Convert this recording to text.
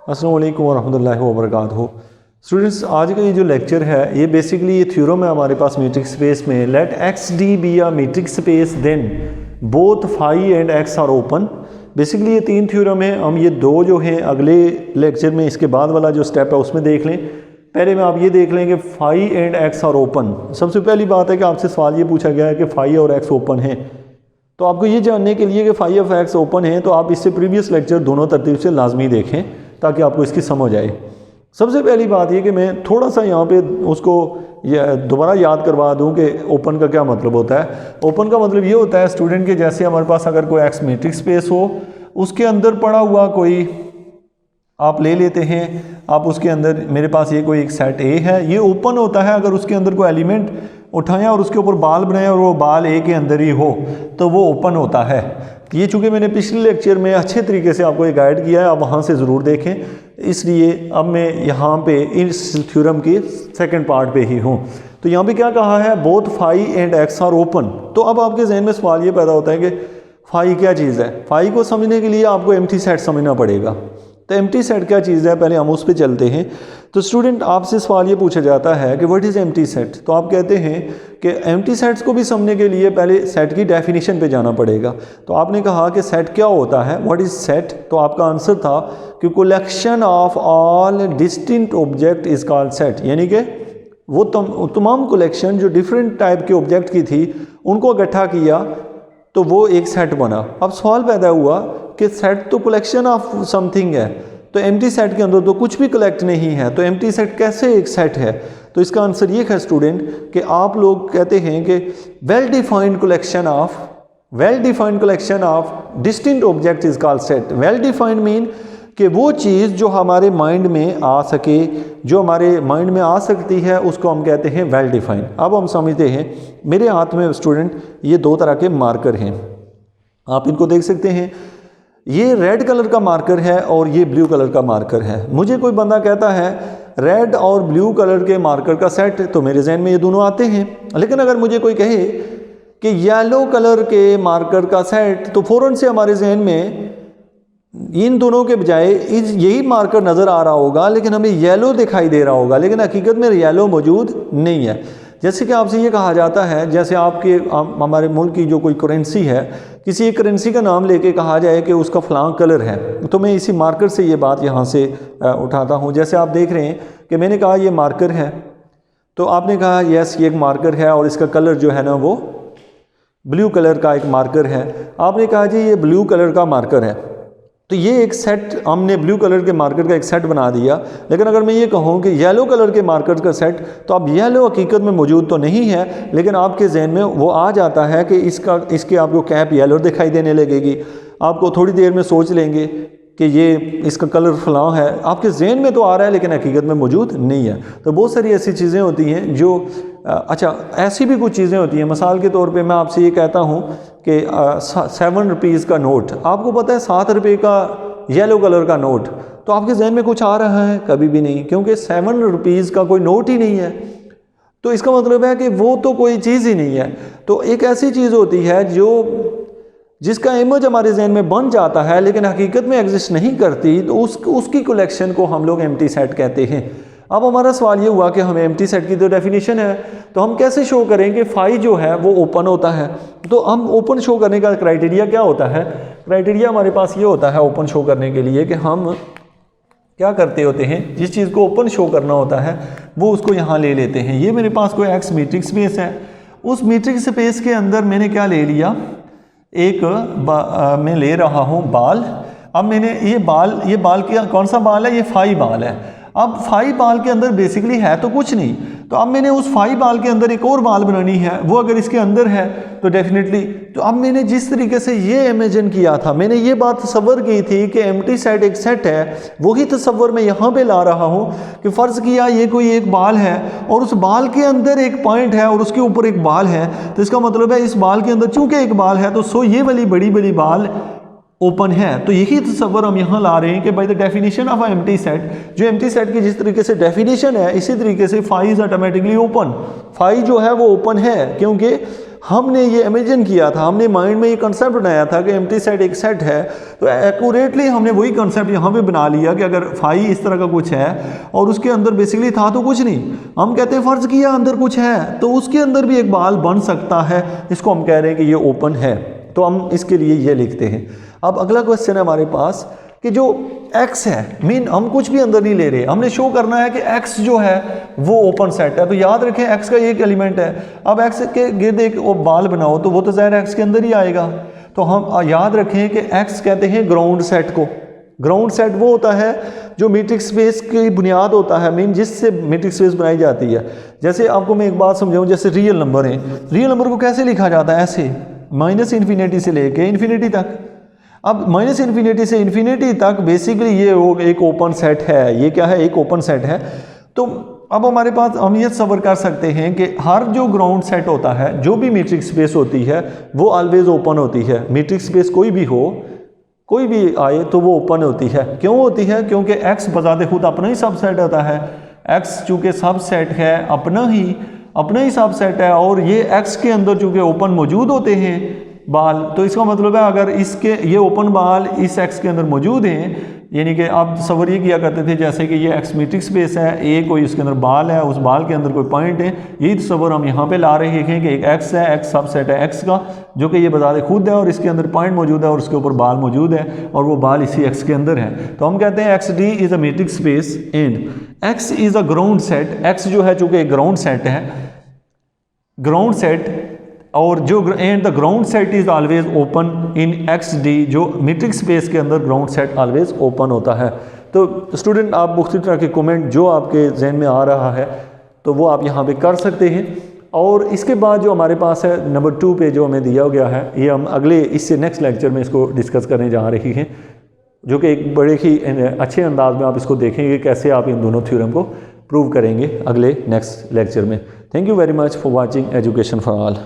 अस्सलाम वालेकुम रहमतुल्लाहि व बरकातहू। स्टूडेंट्स, आज का ये जो लेक्चर है ये बेसिकली ये थ्योरम है हमारे पास मीट्रिक स्पेस में। Let X D be a metric space then both phi and X are open. Basically ये तीन थ्योरम है, हम ये दो जो हैं अगले लेक्चर में इसके बाद वाला जो स्टेप है उसमें देख लें। पहले में आप ये देख लें कि phi and X are open. सबसे पहली बात है कि आपसे सवाल ये पूछा गया है कि फाई और एक्स ओपन है, तो आपको ये जानने के लिए कि फाई ऑफ एक्स ओपन है तो आप इससे प्रीवियस लेक्चर दोनों तरतीब से लाजमी देखें ताकि आपको इसकी समझ आए। सबसे पहली बात ये कि मैं थोड़ा सा यहाँ पे उसको दोबारा याद करवा दूँ कि ओपन का क्या मतलब होता है। ओपन का मतलब ये होता है स्टूडेंट के जैसे हमारे पास अगर कोई एक्स मीट्रिक स्पेस हो, उसके अंदर पड़ा हुआ कोई आप ले लेते हैं, आप उसके अंदर मेरे पास ये कोई एक सेट ए है, ये ओपन होता है अगर उसके अंदर कोई एलिमेंट उठाया और उसके ऊपर बाल बनाया और वो बाल ए के अंदर ही हो तो वो ओपन होता है। ये चूँकि मैंने पिछले लेक्चर में अच्छे तरीके से आपको ये गाइड किया है, आप वहाँ से ज़रूर देखें, इसलिए अब मैं यहाँ पे इस थ्योरम के सेकंड पार्ट पे ही हूँ। तो यहाँ पे क्या कहा है, both phi and X are open. तो अब आपके जहन में सवाल ये पैदा होता है कि फाई क्या चीज़ है। फाई को समझने के लिए आपको एम्प्टी सेट समझना पड़ेगा। तो एम्प्टी सेट क्या चीज़ है, पहले हम उस पर चलते हैं। तो स्टूडेंट आपसे सवाल ये पूछा जाता है कि व्हाट इज़ एम्प्टी सेट। तो आप कहते हैं कि एम्प्टी सेट्स को भी समझने के लिए पहले सेट की डेफिनेशन पे जाना पड़ेगा। तो आपने कहा कि सेट क्या होता है, व्हाट इज़ सेट। तो आपका आंसर था कि collection of all distinct object is called set, यानी कि वो तमाम कलेक्शन जो डिफरेंट टाइप के ऑब्जेक्ट की थी उनको इकट्ठा किया तो वो एक सेट बना। अब सवाल पैदा हुआ कि सेट तो कलेक्शन ऑफ समथिंग है, तो एम्प्टी सेट के अंदर तो कुछ भी कलेक्ट नहीं है, तो एम्प्टी सेट कैसे एक सेट है। तो इसका आंसर ये है स्टूडेंट कि आप लोग कहते हैं कि well defined collection of distinct object is called set. Well defined mean कि वो चीज़ जो हमारे माइंड में आ सके, जो हमारे माइंड में आ सकती है, उसको हम कहते हैं वेल डिफाइंड। अब हम समझते हैं, मेरे हाथ में स्टूडेंट ये दो तरह के मार्कर हैं, आप इनको देख सकते हैं। ये रेड कलर का मार्कर है और ये ब्लू कलर का मार्कर है। मुझे कोई बंदा कहता है रेड और ब्लू कलर के मार्कर का सेट, तो मेरे जहन में ये दोनों आते हैं। लेकिन अगर मुझे कोई कहे कि येलो कलर के मार्कर का सेट, तो फ़ौरन से हमारे जहन में इन दोनों के बजाय यही मार्कर नज़र आ रहा होगा, लेकिन हमें येलो दिखाई दे रहा होगा, लेकिन हकीकत में येलो मौजूद नहीं है। जैसे कि आपसे ये कहा जाता है, जैसे हमारे मुल्क की जो कोई करेंसी है, किसी एक करेंसी का नाम लेके कहा जाए कि उसका फ़लाँ कलर है, तो मैं इसी मार्कर से ये बात यहाँ से उठाता हूँ। जैसे आप देख रहे हैं कि मैंने कहा ये मार्कर है, तो आपने कहा यस ये एक मार्कर है और इसका कलर जो है ना वो ब्लू कलर का एक मार्कर है। आपने कहा जी ये ब्लू कलर का मार्कर है, तो ये एक सेट, हमने ब्लू कलर के मार्कर का एक सेट बना दिया। लेकिन अगर मैं ये कहूँ कि येलो कलर के मार्कर का सेट, तो अब येलो हकीकत में मौजूद तो नहीं है, लेकिन आपके जहन में वो आ जाता है कि इसके आपको कैप येलो दिखाई देने लगेगी। आपको थोड़ी देर में सोच लेंगे कि ये इसका कलर फलां है, आपके जहन में तो आ रहा है लेकिन हकीकत में मौजूद नहीं है। तो बहुत सारी ऐसी चीज़ें होती हैं जो अच्छा, ऐसी भी कुछ चीज़ें होती हैं। मिसाल के तौर पे मैं आपसे ये कहता हूँ कि 7 रुपीज़ का नोट, आपको पता है 7 रुपये का येलो कलर का नोट, तो आपके जहन में कुछ आ रहा है? कभी भी नहीं, क्योंकि 7 रुपीज़ का कोई नोट ही नहीं है। तो इसका मतलब है कि वो तो कोई चीज़ ही नहीं है। तो एक ऐसी चीज़ होती है जिसका इमेज हमारे जहन में बन जाता है लेकिन हकीकत में एग्जिस्ट नहीं करती, तो उसकी कलेक्शन को हम लोग एम्प्टी सेट कहते हैं। अब हमारा सवाल ये हुआ कि हमें एम्प्टी सेट की तो डेफिनेशन है, तो हम कैसे शो करें कि फाई जो है वो ओपन होता है। तो हम ओपन शो करने का क्राइटेरिया क्या होता है, क्राइटेरिया हमारे पास ये होता है ओपन शो करने के लिए कि हम क्या करते होते हैं, जिस चीज़ को ओपन शो करना होता है वो उसको यहाँ ले लेते हैं। ये मेरे पास कोई एक्स मीट्रिक स्पेस है, उस मीट्रिक स्पेस के अंदर मैंने क्या ले लिया, मैं ले रहा हूँ बाल। अब मैंने ये बाल क्या, कौन सा बाल है, ये फाई बाल है। अब फाई बाल के अंदर बेसिकली है तो कुछ नहीं, तो अब मैंने उस फाई बाल के अंदर एक और बाल बनानी है, वो अगर इसके अंदर है तो डेफिनेटली, तो अब मैंने जिस तरीके से ये इमेजिन किया था, मैंने ये बात तसव्वुर की थी कि एम्प्टी सेट एक सेट है, वही तसव्वुर मैं यहाँ पे ला रहा हूँ कि फ़र्ज़ किया ये कोई एक बाल है और उस बाल के अंदर एक पॉइंट है और उसके ऊपर एक बाल है, तो इसका मतलब है इस बाल के अंदर चूँकि एक बाल है तो ये वाली बड़ी बड़ी बाल ओपन है। तो यही तसव्वुर हम यहाँ ला रहे हैं कि by the definition of empty set, जो एम्प्टी सेट की जिस तरीके से डेफिनेशन है, इसी तरीके से phi is automatically open. Phi जो है वो ओपन है क्योंकि हमने ये इमेजिन किया था, हमने माइंड में ये कंसेप्ट बनाया था कि एम्प्टी सेट एक सेट है, तो एक्यूरेटली हमने वही कंसेप्ट यहाँ पे बना लिया कि अगर फाई इस तरह का कुछ है और उसके अंदर बेसिकली था तो कुछ नहीं, हम कहते हैं फ़र्ज़ किया अंदर कुछ है तो उसके अंदर भी एक बाल बन सकता है, इसको हम कह रहे हैं कि ये ओपन है, तो हम इसके लिए ये लिखते हैं। अब अगला क्वेश्चन है हमारे पास कि जो x है, मीन हम कुछ भी अंदर नहीं ले रहे, हमने शो करना है कि x जो है वो ओपन सेट है, तो याद रखें x का एक एलिमेंट है। अब x के गिर्द एक बाल बनाओ तो वो तो ज़ाहिर x के अंदर ही आएगा, तो हम याद रखें कि x कहते हैं ग्राउंड सेट को। ग्राउंड सेट वो होता है जो मैट्रिक्स स्पेस की बुनियाद होता है, मीन जिससे मैट्रिक्स स्पेस बनाई जाती है। जैसे आपको मैं एक बात समझाऊँ, जैसे रियल नंबर है, रियल नंबर को कैसे लिखा जाता है? ऐसे -इन्फिनिटी से लेके इन्फिनिटी तक। अब -इन्फिनिटी से इन्फिनिटी तक बेसिकली ये एक ओपन सेट है। ये क्या है? एक ओपन सेट है। तो अब हमारे पास हम ये सबर कर सकते हैं कि हर जो ग्राउंड सेट होता है, जो भी मैट्रिक्स स्पेस होती है वो ऑलवेज ओपन होती है। मैट्रिक्स स्पेस कोई भी हो, कोई भी आए तो वो ओपन होती है। क्यों होती है? क्योंकि x बजाते खुद अपना ही सबसेट होता है। x चूँकि सबसेट है, अपना ही सबसेट है, और ये x के अंदर चूँकि ओपन मौजूद होते हैं बाल, तो इसका मतलब है अगर इसके ये ओपन बाल इस x के अंदर मौजूद हैं, यानी कि आप तस्वर ये किया करते थे जैसे कि ये x मैट्रिक्स स्पेस है, ए कोई उसके अंदर बाल है, उस बाल के अंदर कोई पॉइंट है, यही तस्वर हम यहाँ पे ला रहे हैं कि एक x है, x सबसेट है x का, जो कि ये बताते खुद है और इसके अंदर पॉइंट मौजूद है और उसके ऊपर बाल मौजूद है और वो बाल इसी x के अंदर है। तो हम कहते हैं XD is a matrix space and x is a ground set. x जो है चूँकि एक ग्राउंड सेट है, ग्राउंड सेट, और जो and the ground set is always open in XD, जो मैट्रिक्स स्पेस के अंदर ग्राउंड सेट ऑलवेज ओपन होता है। तो स्टूडेंट, आप मुख्तलिफ तरह के कमेंट जो आपके जहन में आ रहा है तो वो आप यहाँ पे कर सकते हैं। और इसके बाद जो हमारे पास है नंबर 2 पे जो हमें दिया गया है, ये हम अगले इससे नेक्स्ट लेक्चर में इसको डिस्कस करने जा रही हैं, जो कि एक बड़े ही अच्छे अंदाज में आप इसको देखेंगे कैसे आप इन दोनों थ्योरम को प्रूव करेंगे अगले नेक्स्ट लेक्चर में। Thank you very much for watching education for all.